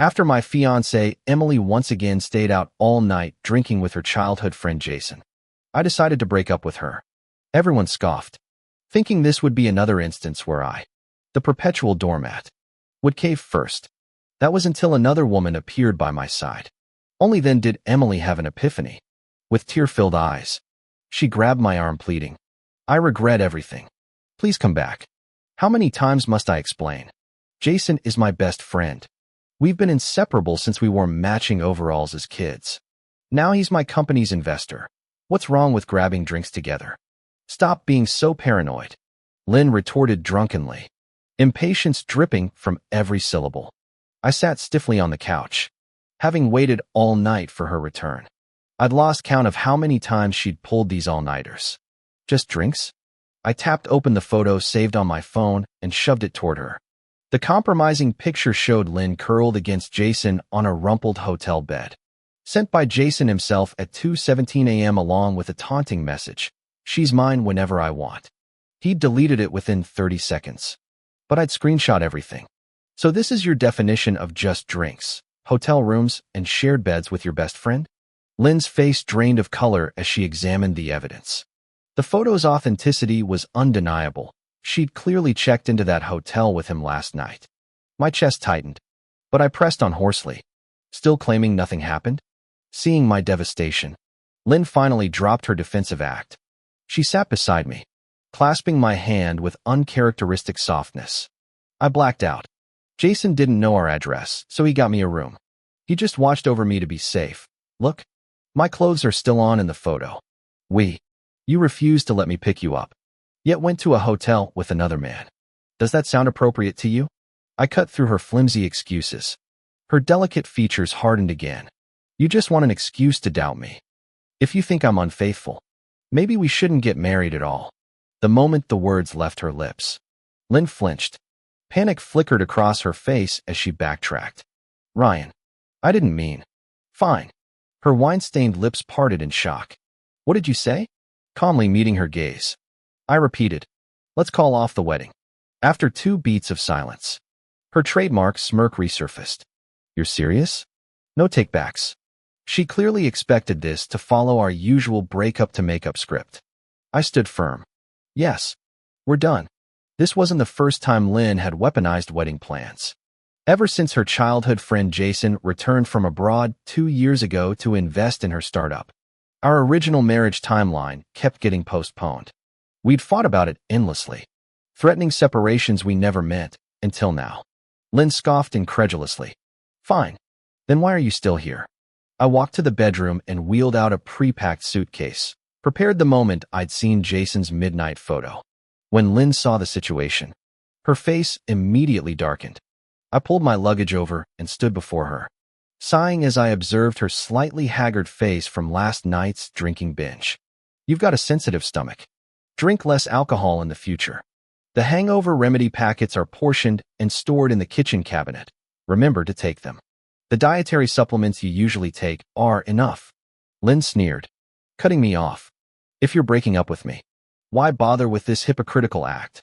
After my fiancée, Emily once again stayed out all night drinking with her childhood friend Jason. I decided to break up with her. Everyone scoffed, thinking this would be another instance where I, the perpetual doormat, would cave first. That was until another woman appeared by my side. Only then did Emily have an epiphany. With tear-filled eyes, she grabbed my arm pleading, "I regret everything. Please come back. How many times must I explain? Jason is my best friend. We've been inseparable since we wore matching overalls as kids. Now he's my company's investor. What's wrong with grabbing drinks together? Stop being so paranoid," Lynn retorted drunkenly, impatience dripping from every syllable. I sat stiffly on the couch, having waited all night for her return. I'd lost count of how many times she'd pulled these all-nighters. Just drinks? I tapped open the photo saved on my phone and shoved it toward her. The compromising picture showed Lynn curled against Jason on a rumpled hotel bed. Sent by Jason himself at 2:17 a.m. along with a taunting message, "She's mine whenever I want." He'd deleted it within 30 seconds. But I'd screenshot everything. "So this is your definition of just drinks, hotel rooms, and shared beds with your best friend?" Lynn's face drained of color as she examined the evidence. The photo's authenticity was undeniable. She'd clearly checked into that hotel with him last night. My chest tightened, but I pressed on hoarsely, still claiming nothing happened. Seeing my devastation, Lynn finally dropped her defensive act. She sat beside me, clasping my hand with uncharacteristic softness. I blacked out. Jason didn't know our address, so he got me a room. He just watched over me to be safe. Look, my clothes are still on in the photo. You refused to let me pick you up, yet went to a hotel with another man. Does that sound appropriate to you? I cut through her flimsy excuses. Her delicate features hardened again. You just want an excuse to doubt me. If you think I'm unfaithful, maybe we shouldn't get married at all. The moment the words left her lips, Lynn flinched. Panic flickered across her face as she backtracked. "Ryan, I didn't mean." "Fine." Her wine-stained lips parted in shock. "What did you say?" Calmly meeting her gaze, I repeated, "Let's call off the wedding." After 2 beats of silence, her trademark smirk resurfaced. "You're serious? No takebacks." She clearly expected this to follow our usual breakup-to-makeup script. I stood firm. "Yes, we're done." This wasn't the first time Lynn had weaponized wedding plans. Ever since her childhood friend Jason returned from abroad 2 years ago to invest in her startup, our original marriage timeline kept getting postponed. We'd fought about it endlessly, threatening separations we never meant, until now. Lynn scoffed incredulously. "Fine. Then why are you still here?" I walked to the bedroom and wheeled out a pre-packed suitcase, prepared the moment I'd seen Jason's midnight photo. When Lynn saw the situation, her face immediately darkened. I pulled my luggage over and stood before her, sighing as I observed her slightly haggard face from last night's drinking binge. "You've got a sensitive stomach. Drink less alcohol in the future. The hangover remedy packets are portioned and stored in the kitchen cabinet. Remember to take them. The dietary supplements you usually take are enough." Lynn sneered, cutting me off. "If you're breaking up with me, why bother with this hypocritical act?"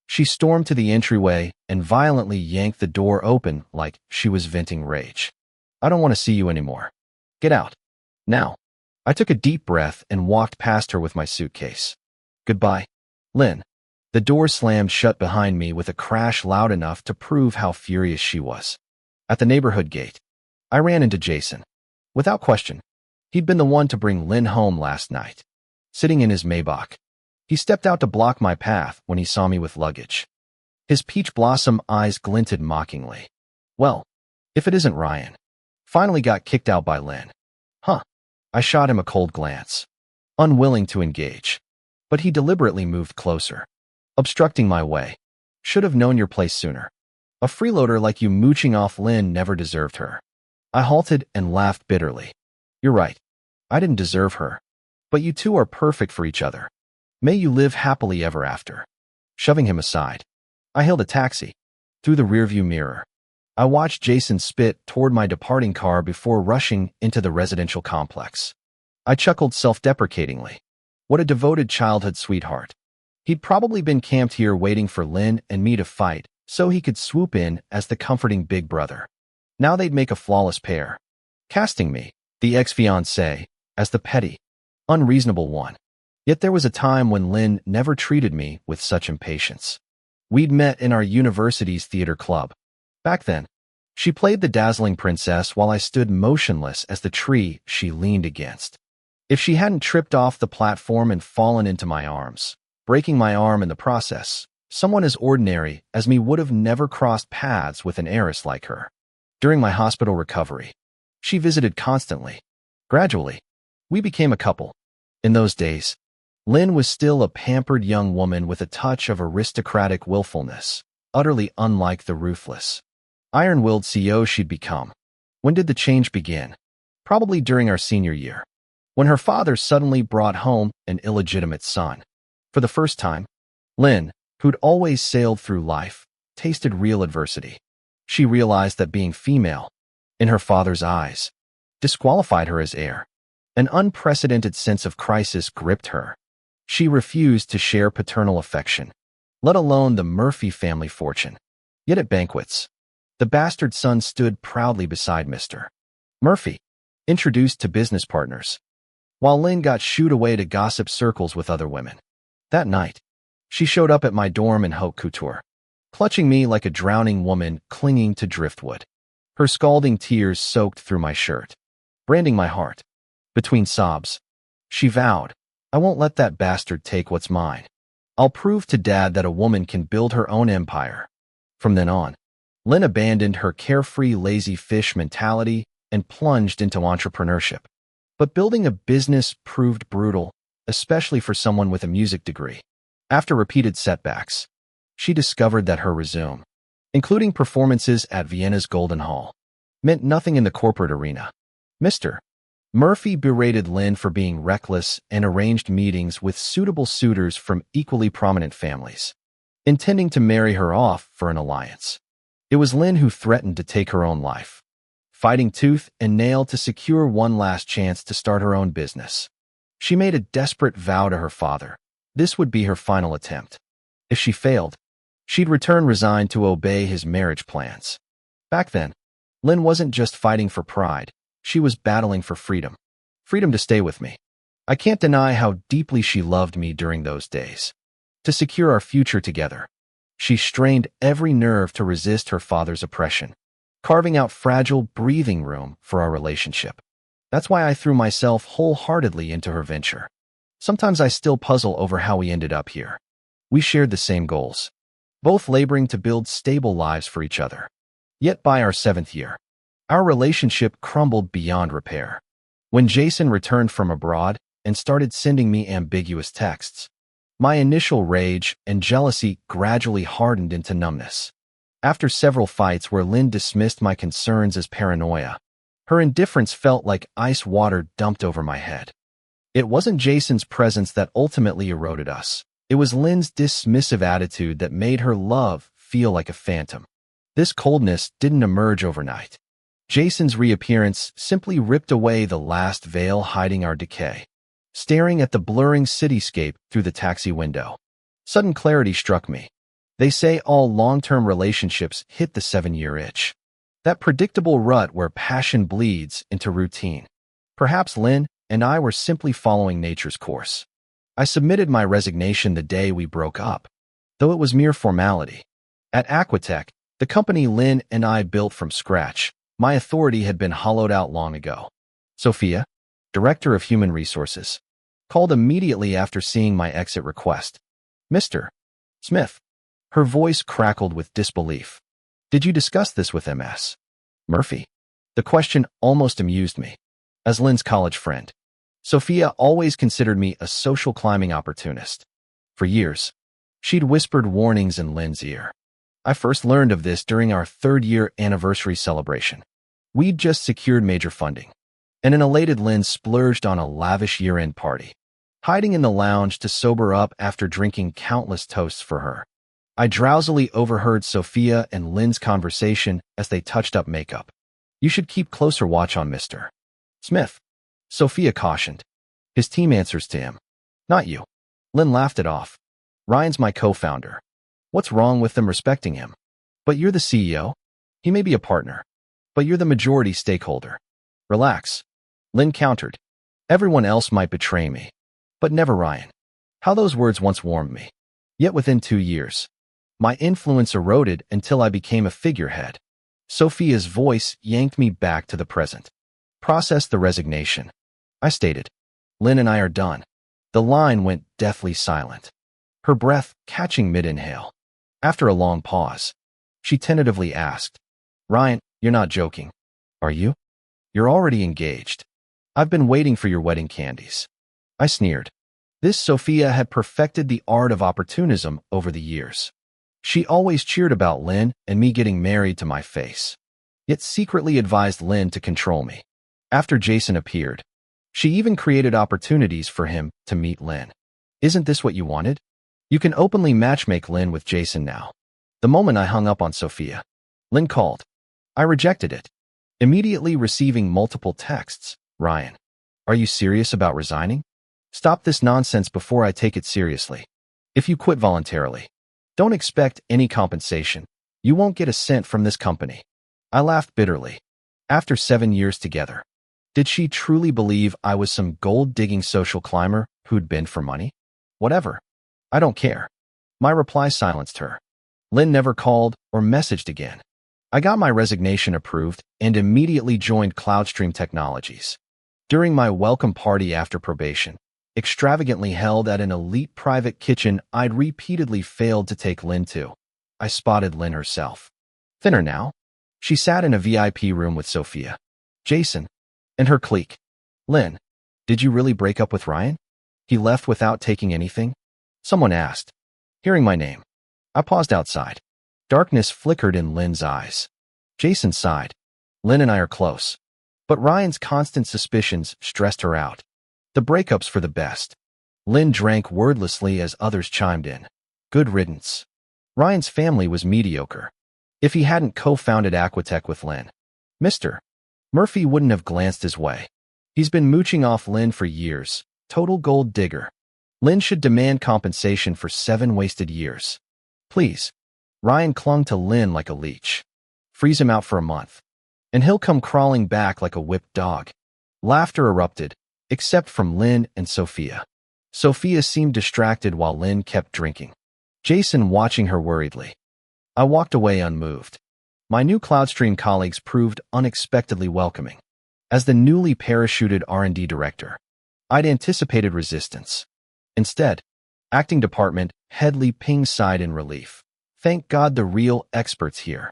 She stormed to the entryway and violently yanked the door open like she was venting rage. "I don't want to see you anymore. Get out. Now." I took a deep breath and walked past her with my suitcase. "Goodbye, Lynn." The door slammed shut behind me with a crash loud enough to prove how furious she was. At the neighborhood gate, I ran into Jason. Without question, he'd been the one to bring Lynn home last night. Sitting in his Maybach, he stepped out to block my path when he saw me with luggage. His peach blossom eyes glinted mockingly. "Well, if it isn't Ryan." Finally got kicked out by Lynn. "Huh." I shot him a cold glance, unwilling to engage. But he deliberately moved closer, obstructing my way. "Should have known your place sooner. A freeloader like you mooching off Lynn never deserved her." I halted and laughed bitterly. "You're right. I didn't deserve her. But you two are perfect for each other. May you live happily ever after." Shoving him aside, I hailed a taxi. Through the rearview mirror, I watched Jason spit toward my departing car before rushing into the residential complex. I chuckled self-deprecatingly. What a devoted childhood sweetheart. He'd probably been camped here waiting for Lynn and me to fight so he could swoop in as the comforting big brother. Now they'd make a flawless pair, casting me, the ex-fiancée, as the petty, unreasonable one. Yet there was a time when Lynn never treated me with such impatience. We'd met in our university's theater club. Back then, she played the dazzling princess while I stood motionless as the tree she leaned against. If she hadn't tripped off the platform and fallen into my arms, breaking my arm in the process, someone as ordinary as me would have never crossed paths with an heiress like her. During my hospital recovery, she visited constantly. Gradually, we became a couple. In those days, Lynn was still a pampered young woman with a touch of aristocratic willfulness, utterly unlike the ruthless, iron-willed CEO she'd become. When did the change begin? Probably during our senior year, when her father suddenly brought home an illegitimate son. For the first time, Lynn, who'd always sailed through life, tasted real adversity. She realized that being female, in her father's eyes, disqualified her as heir. An unprecedented sense of crisis gripped her. She refused to share paternal affection, let alone the Murphy family fortune. Yet at banquets, the bastard son stood proudly beside Mr. Murphy, introduced to business partners, while Lynn got shooed away to gossip circles with other women. That night, she showed up at my dorm in haute couture, clutching me like a drowning woman clinging to driftwood. Her scalding tears soaked through my shirt, branding my heart. Between sobs, she vowed, "I won't let that bastard take what's mine. I'll prove to Dad that a woman can build her own empire." From then on, Lynn abandoned her carefree lazy fish mentality and plunged into entrepreneurship. But building a business proved brutal, especially for someone with a music degree. After repeated setbacks, she discovered that her resume, including performances at Vienna's Golden Hall, meant nothing in the corporate arena. Mr. Murphy berated Lynn for being reckless and arranged meetings with suitable suitors from equally prominent families, intending to marry her off for an alliance. It was Lynn who threatened to take her own life, fighting tooth and nail to secure one last chance to start her own business. She made a desperate vow to her father. This would be her final attempt. If she failed, she'd return resigned to obey his marriage plans. Back then, Lynn wasn't just fighting for pride. She was battling for freedom. Freedom to stay with me. I can't deny how deeply she loved me during those days. To secure our future together, she strained every nerve to resist her father's oppression, carving out fragile breathing room for our relationship. That's why I threw myself wholeheartedly into her venture. Sometimes I still puzzle over how we ended up here. We shared the same goals, both laboring to build stable lives for each other. Yet by our 7th year, our relationship crumbled beyond repair. When Jason returned from abroad and started sending me ambiguous texts, my initial rage and jealousy gradually hardened into numbness. After several fights where Lynn dismissed my concerns as paranoia, her indifference felt like ice water dumped over my head. It wasn't Jason's presence that ultimately eroded us. It was Lynn's dismissive attitude that made her love feel like a phantom. This coldness didn't emerge overnight. Jason's reappearance simply ripped away the last veil hiding our decay. Staring at the blurring cityscape through the taxi window, sudden clarity struck me. They say all long-term relationships hit the 7-year itch. That predictable rut where passion bleeds into routine. Perhaps Lynn and I were simply following nature's course. I submitted my resignation the day we broke up, though it was mere formality. At Aquatech, the company Lynn and I built from scratch, my authority had been hollowed out long ago. Sophia, Director of Human Resources, called immediately after seeing my exit request. "Mr. Smith." Her voice crackled with disbelief. "Did you discuss this with Ms. Murphy?" The question almost amused me. As Lynn's college friend, Sophia always considered me a social climbing opportunist. For years, she'd whispered warnings in Lynn's ear. I first learned of this during our 3rd-year anniversary celebration. We'd just secured major funding, and an elated Lynn splurged on a lavish year-end party, hiding in the lounge to sober up after drinking countless toasts for her. I drowsily overheard Sophia and Lynn's conversation as they touched up makeup. "You should keep closer watch on Mr. Smith," Sophia cautioned. "His team answers to him, not you." Lynn laughed it off. "Ryan's my co-founder. What's wrong with them respecting him? But you're the CEO. He may be a partner, But you're the majority stakeholder. Relax. Lynn countered. Everyone else might betray me, but never Ryan. How those words once warmed me. Yet within 2 years, my influence eroded until I became a figurehead. Sophia's voice yanked me back to the present. Process the resignation, I stated. Lynn and I are done. The line went deathly silent, her breath catching mid-inhale. After a long pause, she tentatively asked, Ryan, you're not joking, are you? You're already engaged. I've been waiting for your wedding candies. I sneered. This Sophia had perfected the art of opportunism over the years. She always cheered about Lynn and me getting married to my face, yet secretly advised Lynn to control me. After Jason appeared, she even created opportunities for him to meet Lynn. Isn't this what you wanted? You can openly matchmake Lynn with Jason now. The moment I hung up on Sophia, Lynn called. I rejected it, immediately receiving multiple texts. Ryan, are you serious about resigning? Stop this nonsense before I take it seriously. If you quit voluntarily, don't expect any compensation. You won't get a cent from this company. I laughed bitterly. After 7 years together, did she truly believe I was some gold-digging social climber who'd bend for money? Whatever. I don't care. My reply silenced her. Lynn never called or messaged again. I got my resignation approved and immediately joined Cloudstream Technologies. During my welcome party after probation, extravagantly held at an elite private kitchen I'd repeatedly failed to take Lynn to, I spotted Lynn herself. Thinner now, she sat in a VIP room with Sophia, Jason, and her clique. Lynn, did you really break up with Ryan? He left without taking anything? Someone asked. Hearing my name, I paused outside. Darkness flickered in Lynn's eyes. Jason sighed. Lynn and I are close. But Ryan's constant suspicions stressed her out. The breakup's for the best. Lynn drank wordlessly as others chimed in. Good riddance. Ryan's family was mediocre. If he hadn't co-founded Aquatech with Lynn, Mr. Murphy wouldn't have glanced his way. He's been mooching off Lynn for years. Total gold digger. Lynn should demand compensation for 7 wasted years. Please. Ryan clung to Lynn like a leech. Freeze him out for a month, and he'll come crawling back like a whipped dog. Laughter erupted, except from Lynn and Sophia. Sophia seemed distracted while Lynn kept drinking, Jason watching her worriedly. I walked away unmoved. My new Cloudstream colleagues proved unexpectedly welcoming. As the newly parachuted R&D director, I'd anticipated resistance. Instead, acting department head Li Ping sighed in relief. Thank God the real experts here.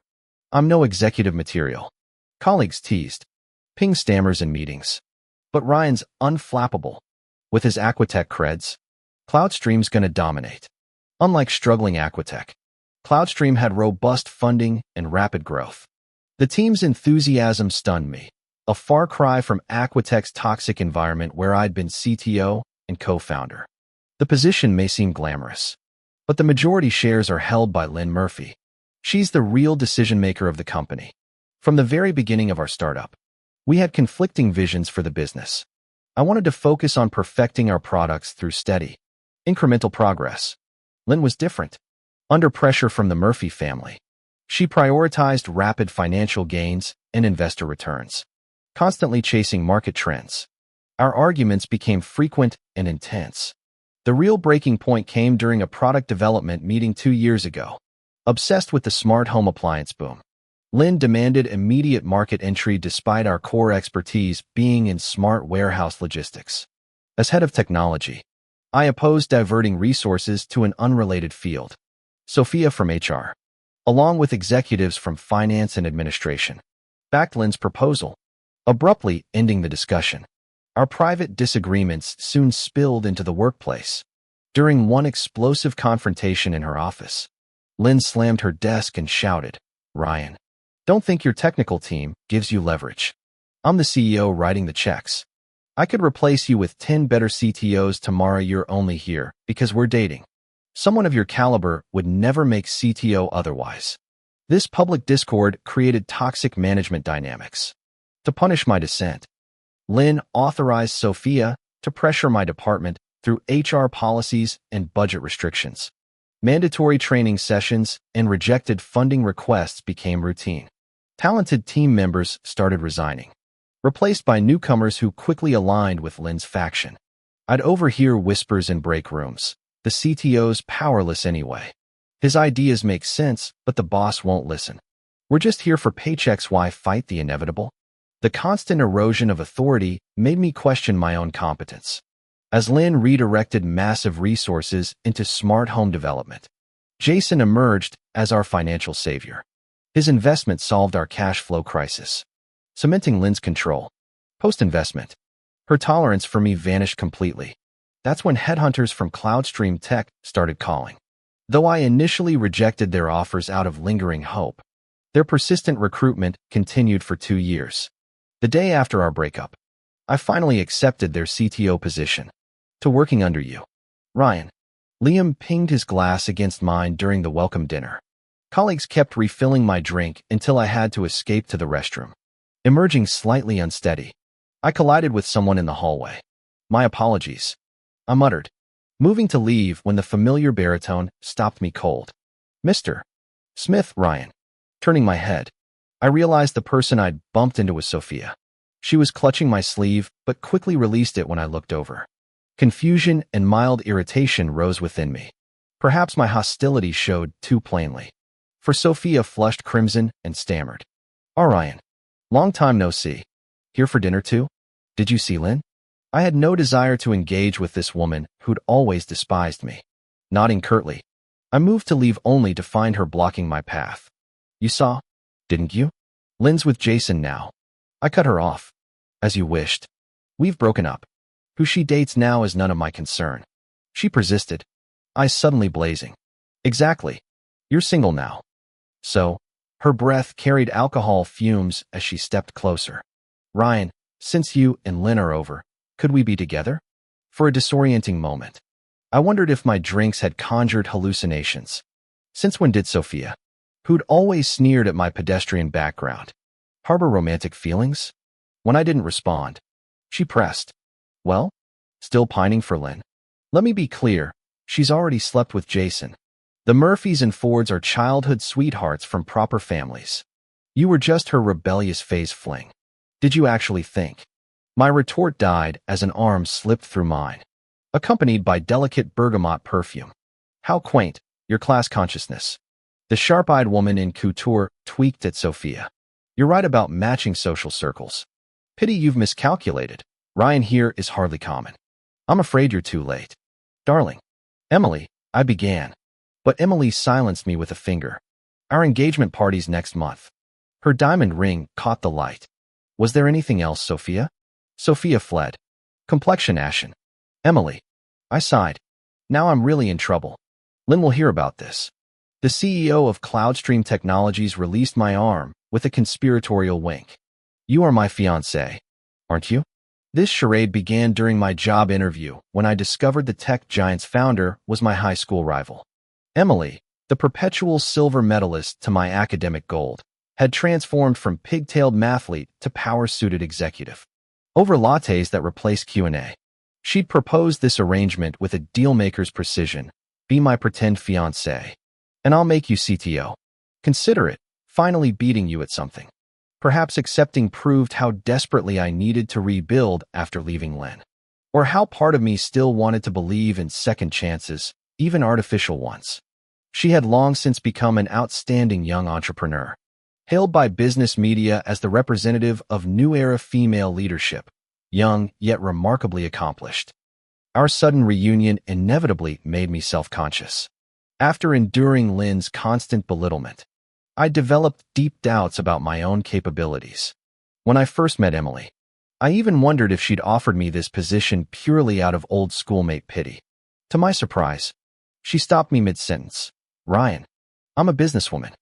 I'm no executive material. Colleagues teased. Ping stammers in meetings. But Ryan's unflappable. With his Aquatech creds, Cloudstream's gonna dominate. Unlike struggling Aquatech, Cloudstream had robust funding and rapid growth. The team's enthusiasm stunned me, a far cry from Aquatech's toxic environment where I'd been CTO and co-founder. The position may seem glamorous, but the majority shares are held by Lynn Murphy. She's the real decision-maker of the company. From the very beginning of our startup, we had conflicting visions for the business. I wanted to focus on perfecting our products through steady, incremental progress. Lynn was different. Under pressure from the Murphy family, she prioritized rapid financial gains and investor returns, constantly chasing market trends. Our arguments became frequent and intense. The real breaking point came during a product development meeting 2 years ago. Obsessed with the smart home appliance boom, Lynn demanded immediate market entry despite our core expertise being in smart warehouse logistics. As head of technology, I opposed diverting resources to an unrelated field. Sophia from HR, along with executives from finance and administration, backed Lynn's proposal, abruptly ending the discussion. Our private disagreements soon spilled into the workplace. During one explosive confrontation in her office, Lynn slammed her desk and shouted, Ryan, don't think your technical team gives you leverage. I'm the CEO writing the checks. I could replace you with 10 better CTOs tomorrow. You're only here because we're dating. Someone of your caliber would never make CTO otherwise. This public discord created toxic management dynamics. To punish my dissent, Lynn authorized Sophia to pressure my department through HR policies and budget restrictions. Mandatory training sessions and rejected funding requests became routine. Talented team members started resigning, replaced by newcomers who quickly aligned with Lynn's faction. I'd overhear whispers in break rooms. The CTO's powerless anyway. His ideas make sense, but the boss won't listen. We're just here for paychecks. Why fight the inevitable? The constant erosion of authority made me question my own competence. As Lynn redirected massive resources into smart home development, Jason emerged as our financial savior. His investment solved our cash flow crisis, cementing Lynn's control. Post-investment, her tolerance for me vanished completely. That's when headhunters from Cloudstream Tech started calling. Though I initially rejected their offers out of lingering hope, their persistent recruitment continued for 2 years. The day after our breakup, I finally accepted their CTO position. To working under you, Ryan. Liam pinged his glass against mine during the welcome dinner. Colleagues kept refilling my drink until I had to escape to the restroom. Emerging slightly unsteady, I collided with someone in the hallway. My apologies, I muttered, moving to leave when the familiar baritone stopped me cold. Mr. Smith, Ryan. Turning my head, I realized the person I'd bumped into was Sophia. She was clutching my sleeve, but quickly released it when I looked over. Confusion and mild irritation rose within me. Perhaps my hostility showed too plainly. For Sophia flushed crimson and stammered. "Oh, Ryan. Long time no see. Here for dinner too? Did you see Lynn?" I had no desire to engage with this woman who'd always despised me. Nodding curtly, I moved to leave only to find her blocking my path. "You saw, didn't you? Lynn's with Jason now." I cut her off. "As you wished. We've broken up. Who she dates now is none of my concern." She persisted, eyes suddenly blazing. "Exactly. You're single now." So, her breath carried alcohol fumes as she stepped closer. "Ryan, since you and Lynn are over, could we be together?" For a disorienting moment, I wondered if my drinks had conjured hallucinations. Since when did Sophia, who'd always sneered at my pedestrian background, harbor romantic feelings? When I didn't respond, she pressed, "Well, still pining for Lynn? Let me be clear, she's already slept with Jason. The Murphys and Fords are childhood sweethearts from proper families. You were just her rebellious phase fling. Did you actually think?" My retort died as an arm slipped through mine, accompanied by delicate bergamot perfume. "How quaint, your class consciousness." The sharp-eyed woman in couture tweaked at Sophia. "You're right about matching social circles. Pity you've miscalculated. Ryan here is hardly common. I'm afraid you're too late." "Darling. Emily," I began, but Emily silenced me with a finger. "Our engagement party's next month." Her diamond ring caught the light. "Was there anything else, Sophia?" Sophia fled, complexion ashen. "Emily." I sighed. "Now I'm really in trouble. Lynn will hear about this." The CEO of Cloudstream Technologies released my arm with a conspiratorial wink. "You are my fiancée, aren't you?" This charade began during my job interview when I discovered the tech giant's founder was my high school rival. Emily, the perpetual silver medalist to my academic gold, had transformed from pigtailed mathlete to power-suited executive. Over lattes that replaced Q&A. She'd proposed this arrangement with a dealmaker's precision. "Be my pretend fiancé, and I'll make you CTO. Consider it, finally beating you at something." Perhaps accepting proved how desperately I needed to rebuild after leaving Lynn, or how part of me still wanted to believe in second chances, even artificial ones. She had long since become an outstanding young entrepreneur, hailed by business media as the representative of new-era female leadership, young yet remarkably accomplished. Our sudden reunion inevitably made me self-conscious. After enduring Lynn's constant belittlement, I developed deep doubts about my own capabilities. When I first met Emily, I even wondered if she'd offered me this position purely out of old schoolmate pity. To my surprise, she stopped me mid-sentence. "Ryan, I'm a businesswoman.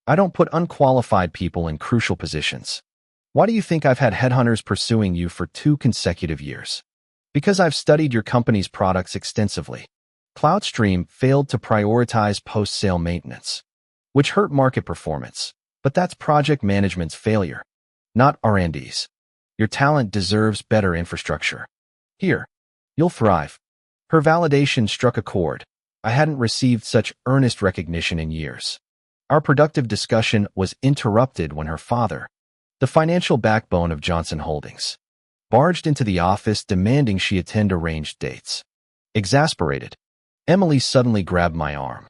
I don't put unqualified people in crucial positions. Why do you think I've had headhunters pursuing you for 2 consecutive years?" "Because I've studied your company's products extensively. Cloudstream failed to prioritize post-sale maintenance, which hurt market performance. But that's project management's failure, not R&D's. Your talent deserves better infrastructure. Here, you'll thrive." Her validation struck a chord. I hadn't received such earnest recognition in years. Our productive discussion was interrupted when her father, the financial backbone of Johnson Holdings, barged into the office demanding she attend arranged dates. Exasperated, Emily suddenly grabbed my arm,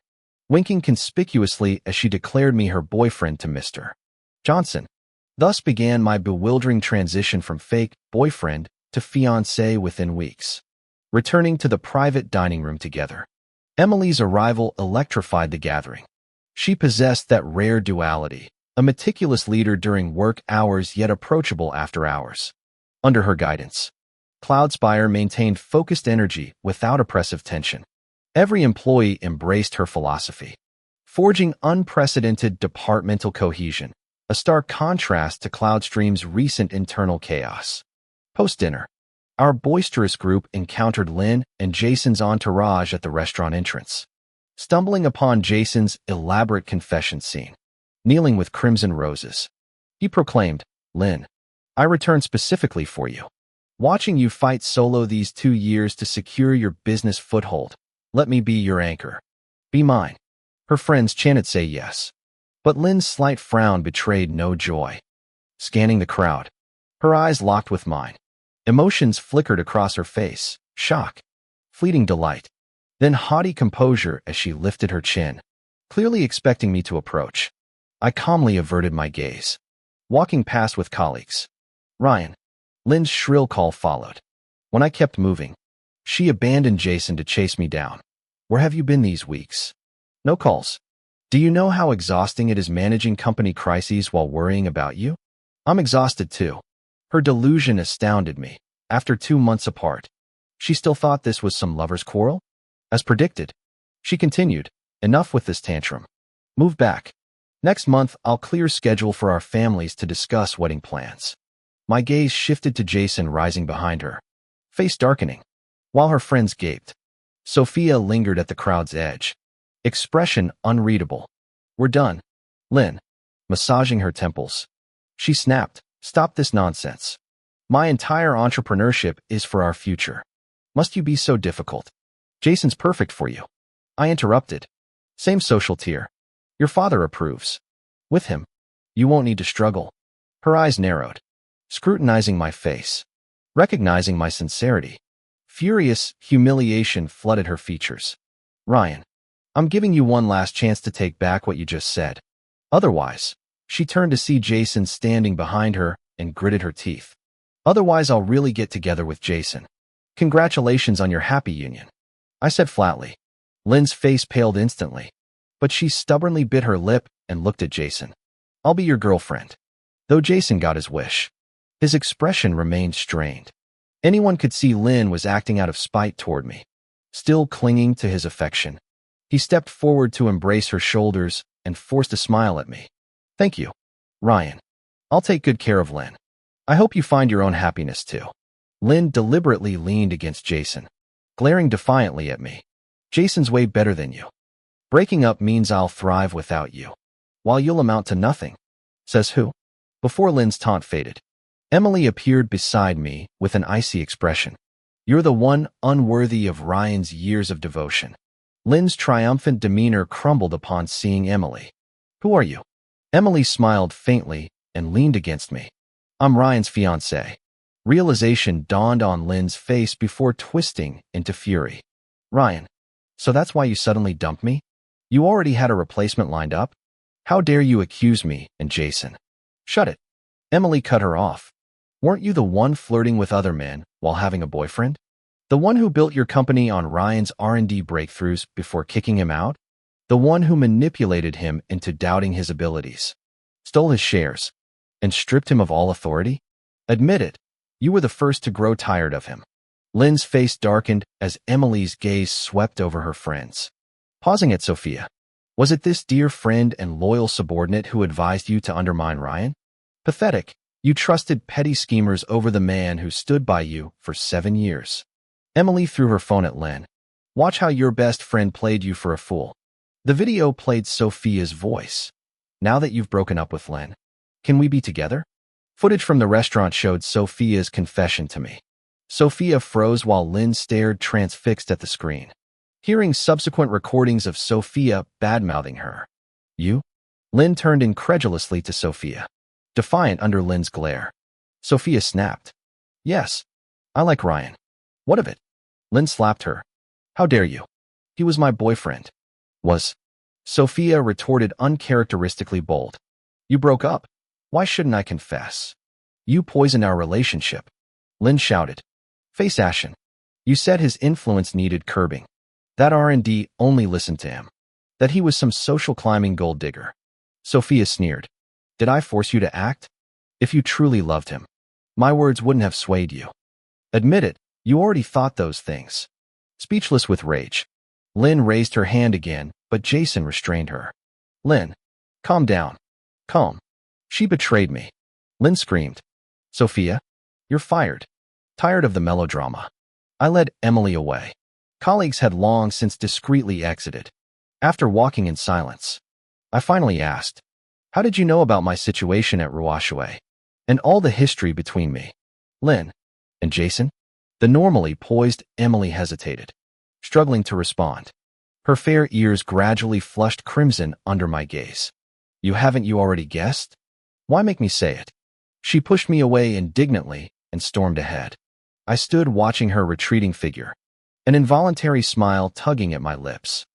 winking conspicuously as she declared me her boyfriend to Mr. Johnson. Thus began my bewildering transition from fake boyfriend to fiancé within weeks. Returning to the private dining room together, Emily's arrival electrified the gathering. She possessed that rare duality, a meticulous leader during work hours yet approachable after hours. Under her guidance, Cloudspire maintained focused energy without oppressive tension. Every employee embraced her philosophy, forging unprecedented departmental cohesion, a stark contrast to Cloudstream's recent internal chaos. Post-dinner, our boisterous group encountered Lynn and Jason's entourage at the restaurant entrance. Stumbling upon Jason's elaborate confession scene, kneeling with crimson roses, he proclaimed, "Lynn, I returned specifically for you. Watching you fight solo these 2 years to secure your business foothold, let me be your anchor. Be mine." Her friends chanted say yes, but Lynn's slight frown betrayed no joy. Scanning the crowd, her eyes locked with mine. Emotions flickered across her face, shock, fleeting delight, then haughty composure as she lifted her chin, clearly expecting me to approach. I calmly averted my gaze, walking past with colleagues. "Ryan." Lynn's shrill call followed. When I kept moving, she abandoned Jason to chase me down. "Where have you been these weeks?" "No calls." "Do you know how exhausting it is managing company crises while worrying about you?" "I'm exhausted too." Her delusion astounded me. After 2 months apart, she still thought this was some lover's quarrel? As predicted, she continued, "Enough with this tantrum. Move back. Next month, I'll clear schedule for our families to discuss wedding plans." My gaze shifted to Jason rising behind her, face darkening, while her friends gaped. Sophia lingered at the crowd's edge, expression unreadable. "We're done." Lynn, massaging her temples, she snapped, "Stop this nonsense. My entire entrepreneurship is for our future. Must you be so difficult? Jason's perfect for you." I interrupted. "Same social tier. Your father approves. With him, you won't need to struggle." Her eyes narrowed, scrutinizing my face, recognizing my sincerity. Furious humiliation flooded her features. "Ryan, I'm giving you one last chance to take back what you just said. Otherwise," she turned to see Jason standing behind her and gritted her teeth. "Otherwise, I'll really get together with Jason. Congratulations on your happy union," I said flatly. Lynn's face paled instantly, but she stubbornly bit her lip and looked at Jason. "I'll be your girlfriend." Though Jason got his wish, his expression remained strained. Anyone could see Lynn was acting out of spite toward me, still clinging to his affection. He stepped forward to embrace her shoulders and forced a smile at me. "Thank you, Ryan. I'll take good care of Lynn. I hope you find your own happiness too." Lynn deliberately leaned against Jason, glaring defiantly at me. "Jason's way better than you. Breaking up means I'll thrive without you, while you'll amount to nothing." "Says who?" Before Lynn's taunt faded, Emily appeared beside me with an icy expression. "You're the one unworthy of Ryan's years of devotion." Lynn's triumphant demeanor crumbled upon seeing Emily. "Who are you?" Emily smiled faintly and leaned against me. "I'm Ryan's fiancée." Realization dawned on Lynn's face before twisting into fury. "Ryan, so that's why you suddenly dumped me? You already had a replacement lined up? How dare you accuse me and Jason?" "Shut it." Emily cut her off. "Weren't you the one flirting with other men while having a boyfriend? The one who built your company on Ryan's R&D breakthroughs before kicking him out? The one who manipulated him into doubting his abilities, stole his shares, and stripped him of all authority? Admit it, you were the first to grow tired of him." Lynn's face darkened as Emily's gaze swept over her friends. Pausing at Sophia. "Was it this dear friend and loyal subordinate who advised you to undermine Ryan? Pathetic. You trusted petty schemers over the man who stood by you for 7 years." Emily threw her phone at Lynn. "Watch how your best friend played you for a fool." The video played Sophia's voice. "Now that you've broken up with Lynn, can we be together?" Footage from the restaurant showed Sophia's confession to me. Sophia froze while Lynn stared transfixed at the screen. Hearing subsequent recordings of Sophia badmouthing her. "You Lynn turned incredulously to Sophia, defiant under Lynn's glare. Sophia snapped. Yes, I like Ryan. What of it? Lynn slapped her. How dare you? He was my boyfriend. Was. Sophia retorted uncharacteristically bold. You broke up. Why shouldn't I confess? You poisoned our relationship. Lynn shouted. Face ashen. You said his influence needed curbing. That R&D only listened to him. That he was some social climbing gold digger. Sophia sneered. Did I force you to act? If you truly loved him, my words wouldn't have swayed you. Admit it, you already thought those things. Speechless with rage, Lynn raised her hand again, but Jason restrained her. Lynn, calm down. Calm. She betrayed me. Lynn screamed. Sophia, you're fired. Tired of the melodrama. I led Emily away. Colleagues had long since discreetly exited. After walking in silence, I finally asked, how did you know about my situation at her.Everyone? And all the history between me? Lynn and Jason? The normally poised Emily hesitated, struggling to respond. Her fair ears gradually flushed crimson under my gaze. You already guessed? Why make me say it? She pushed me away indignantly and stormed ahead. I stood watching her retreating figure, an involuntary smile tugging at my lips.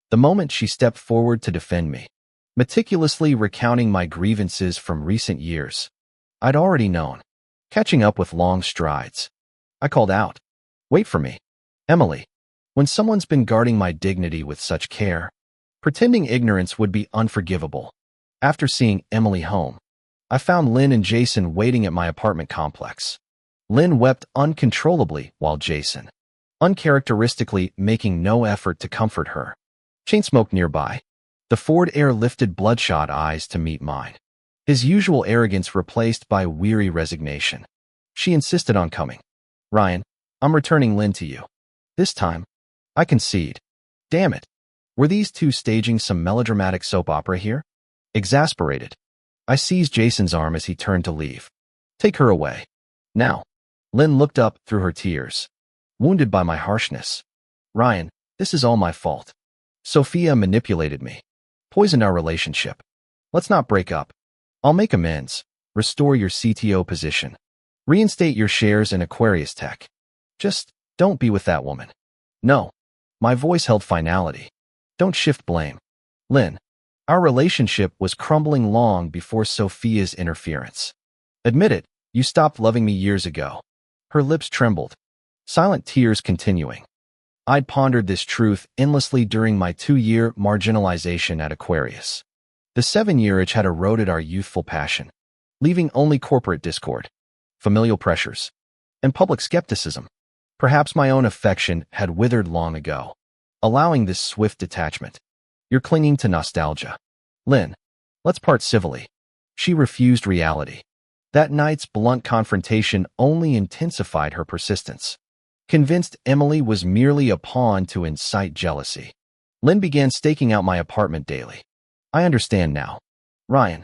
The moment she stepped forward to defend me, meticulously recounting my grievances from recent years, I'd already known, catching up with long strides. I called out, wait for me, Emily. When someone's been guarding my dignity with such care, pretending ignorance would be unforgivable. After seeing Emily home, I found Lynn and Jason waiting at my apartment complex. Lynn wept uncontrollably while Jason, uncharacteristically making no effort to comfort her, chain smoked nearby. The Ford Air lifted bloodshot eyes to meet mine, his usual arrogance replaced by weary resignation. She insisted on coming. Ryan, I'm returning Lynn to you. This time, I concede. Damn it. Were these two staging some melodramatic soap opera here? Exasperated, I seized Jason's arm as he turned to leave. Take her away. Now. Lynn looked up through her tears, wounded by my harshness. Ryan, this is all my fault. Sophia manipulated me, poisoned our relationship. Let's not break up. I'll make amends, restore your CTO position, reinstate your shares in Aquarius Tech. Just don't be with that woman. No. My voice held finality. Don't shift blame. Lynn, our relationship was crumbling long before Sophia's interference. Admit it, you stopped loving me years ago. Her lips trembled, silent tears continuing. I'd pondered this truth endlessly during my 2-year marginalization at Aquarius. The 7-year itch had eroded our youthful passion, leaving only corporate discord, familial pressures, and public skepticism. Perhaps my own affection had withered long ago, allowing this swift detachment. You're clinging to nostalgia. Lynn, let's part civilly. She refused reality. That night's blunt confrontation only intensified her persistence. Convinced Emily was merely a pawn to incite jealousy, Lynn began staking out my apartment daily. I understand now. Ryan,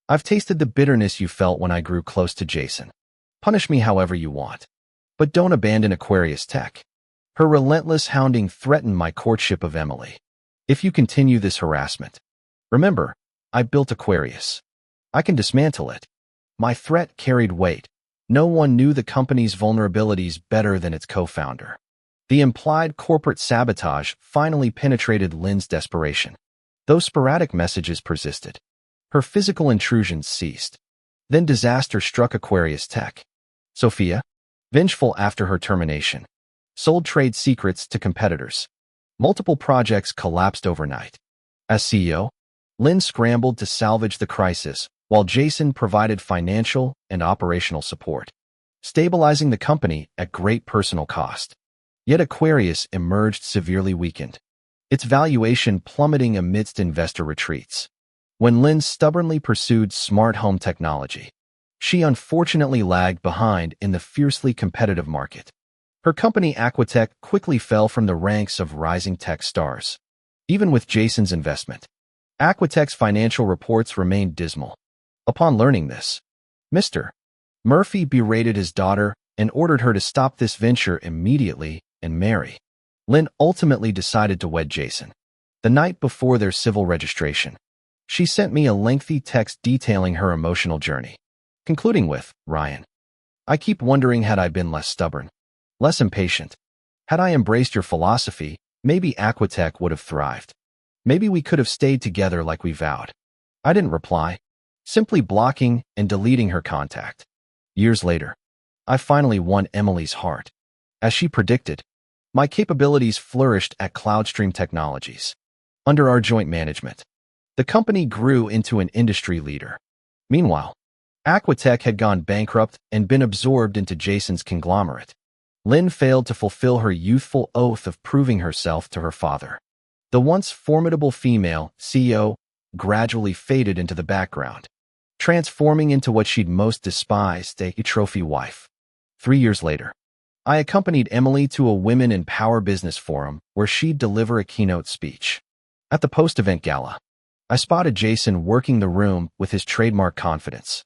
I've tasted the bitterness you felt when I grew close to Jason. Punish me however you want, but don't abandon Aquarius Tech. Her relentless hounding threatened my courtship of Emily. If you continue this harassment, remember, I built Aquarius. I can dismantle it. My threat carried weight. No one knew the company's vulnerabilities better than its co-founder. The implied corporate sabotage finally penetrated Lynn's desperation. Those sporadic messages persisted. Her physical intrusions ceased. Then disaster struck Aquarius Tech. Sophia, vengeful after her termination, sold trade secrets to competitors. Multiple projects collapsed overnight. As CEO, Lynn scrambled to salvage the crisis, while Jason provided financial and operational support, stabilizing the company at great personal cost. Yet Aquarius emerged severely weakened, its valuation plummeting amidst investor retreats. When Lynn stubbornly pursued smart home technology, she unfortunately lagged behind in the fiercely competitive market. Her company Aquatech quickly fell from the ranks of rising tech stars. Even with Jason's investment, Aquatech's financial reports remained dismal. Upon learning this, Mr. Murphy berated his daughter and ordered her to stop this venture immediately and marry. Lynn ultimately decided to wed Jason. The night before their civil registration, She sent me a lengthy text detailing her emotional journey, concluding with, "Ryan, I keep wondering, had I been less stubborn, less impatient, had I embraced your philosophy, maybe Aquatech would have thrived. Maybe we could have stayed together like we vowed." I didn't reply, simply blocking and deleting her contact. Years later, I finally won Emily's heart. As she predicted, my capabilities flourished at Cloudstream Technologies. Under our joint management, the company grew into an industry leader. Meanwhile, Aquatech had gone bankrupt and been absorbed into Jason's conglomerate. Lynn failed to fulfill her youthful oath of proving herself to her father. The once formidable female CEO gradually faded into the background, transforming into what she'd most despised, a trophy wife. 3 years later, I accompanied Emily to a Women in Power business forum where she'd deliver a keynote speech. At the post-event gala, I spotted Jason working the room with his trademark confidence,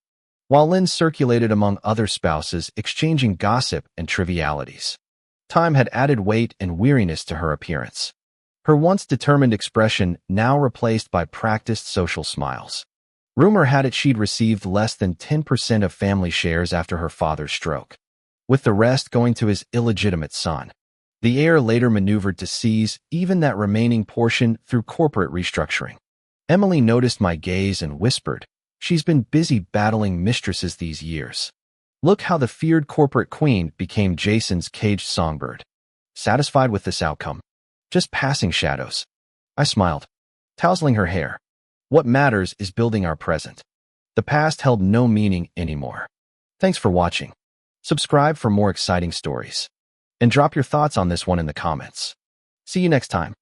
while Lynn circulated among other spouses, exchanging gossip and trivialities. Time had added weight and weariness to her appearance, her once determined expression now replaced by practiced social smiles. Rumor had it she'd received less than 10% of family shares after her father's stroke, with the rest going to his illegitimate son. The heir later maneuvered to seize even that remaining portion through corporate restructuring. Emily noticed my gaze and whispered, "She's been busy battling mistresses these years. Look how the feared corporate queen became Jason's caged songbird." Satisfied with this outcome, just passing shadows, I smiled, tousling her hair. What matters is building our present. The past held no meaning anymore. Thanks for watching. Subscribe for more exciting stories. And drop your thoughts on this one in the comments. See you next time.